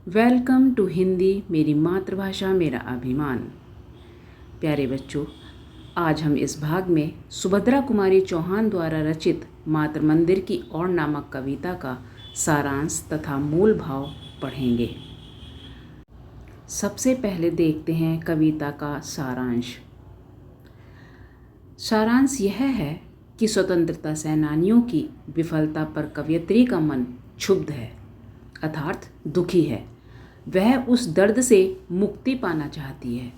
Welcome to Hindi, मेरी मातृभाषा मेरा अभिमान। प्यारे बच्चों, आज हम इस भाग में सुभद्रा कुमारी चौहान द्वारा रचित मातृ मंदिर की ओर नामक कविता का सारांश तथा मूल भाव पढ़ेंगे। सबसे पहले देखते हैं कविता का सारांश। सारांश यह है कि स्वतंत्रता सेनानियों की विफलता पर कवयित्री का मन क्षुब्ध है, अर्थात दुखी है। वह उस दर्द से मुक्ति पाना चाहती है।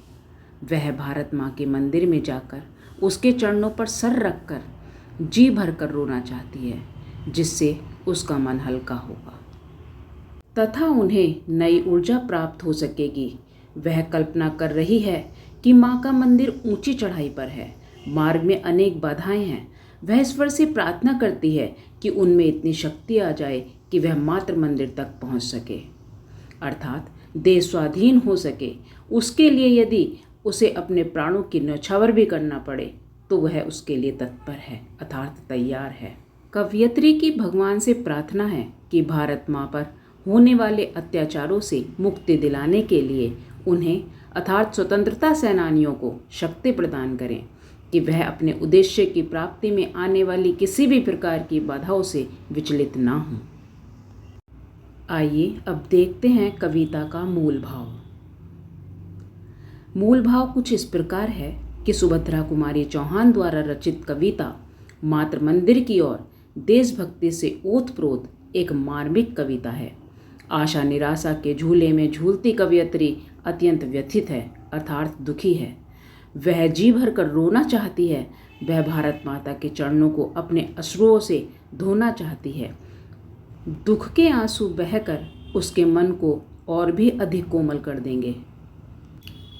वह भारत माँ के मंदिर में जाकर उसके चरणों पर सर रखकर जी भरकर रोना चाहती है, जिससे उसका मन हल्का होगा तथा उन्हें नई ऊर्जा प्राप्त हो सकेगी। वह कल्पना कर रही है कि माँ का मंदिर ऊंची चढ़ाई पर है, मार्ग में अनेक बाधाएं हैं। वह ईश्वर से प्रार्थना करती है कि उनमें इतनी शक्ति आ जाए कि वह मातृ मंदिर तक पहुँच सके, अर्थात देश स्वाधीन हो सके। उसके लिए यदि उसे अपने प्राणों की न्यौछावर भी करना पड़े तो वह उसके लिए तत्पर है, अर्थात तैयार है। कवयित्री की भगवान से प्रार्थना है कि भारत माँ पर होने वाले अत्याचारों से मुक्ति दिलाने के लिए उन्हें अर्थात स्वतंत्रता सेनानियों को शक्ति प्रदान करें कि वह अपने उद्देश्य की प्राप्ति में आने वाली किसी भी प्रकार की बाधाओं से विचलित ना हों। आइए अब देखते हैं कविता का मूल भाव। मूल भाव कुछ इस प्रकार है कि सुभद्रा कुमारी चौहान द्वारा रचित कविता मातृ मंदिर की ओर देशभक्ति से ओतप्रोत एक मार्मिक कविता है। आशा निराशा के झूले में झूलती कवयित्री अत्यंत व्यथित है, अर्थात दुखी है। वह जी भर कर रोना चाहती है। वह भारत माता के चरणों को अपने अश्रुओं से धोना चाहती है। दुख के आंसू बहकर उसके मन को और भी अधिक कोमल कर देंगे।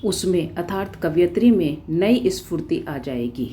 उसमें अर्थात कवयित्री में नई स्फूर्ति आ जाएगी।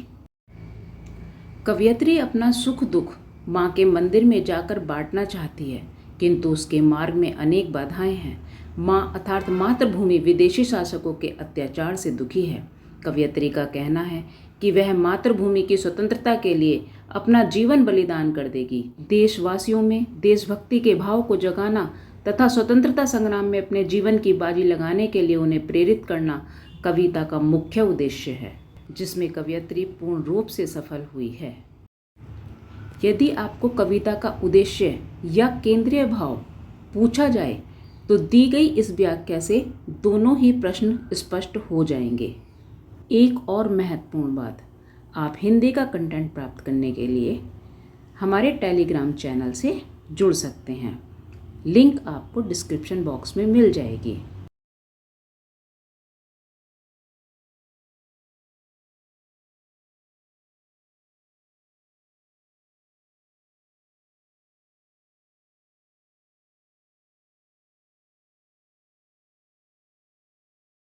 कवयित्री अपना सुख दुख माँ के मंदिर में जाकर बांटना चाहती है, किंतु उसके मार्ग में अनेक बाधाएं हैं। माँ अर्थात मातृभूमि विदेशी शासकों के अत्याचार से दुखी है। कवयित्री का कहना है कि वह मातृभूमि की स्वतंत्रता के लिए अपना जीवन बलिदान कर देगी। देशवासियों में देशभक्ति के भाव को जगाना तथा स्वतंत्रता संग्राम में अपने जीवन की बाजी लगाने के लिए उन्हें प्रेरित करना कविता का मुख्य उद्देश्य है, जिसमें कवयित्री पूर्ण रूप से सफल हुई है। यदि आपको कविता का उद्देश्य या केंद्रीय भाव पूछा जाए तो दी गई इस व्याख्या से दोनों ही प्रश्न स्पष्ट हो जाएंगे। एक और महत्वपूर्ण बात, आप हिंदी का कंटेंट प्राप्त करने के लिए हमारे टेलीग्राम चैनल से जुड़ सकते हैं। लिंक आपको डिस्क्रिप्शन बॉक्स में मिल जाएगी।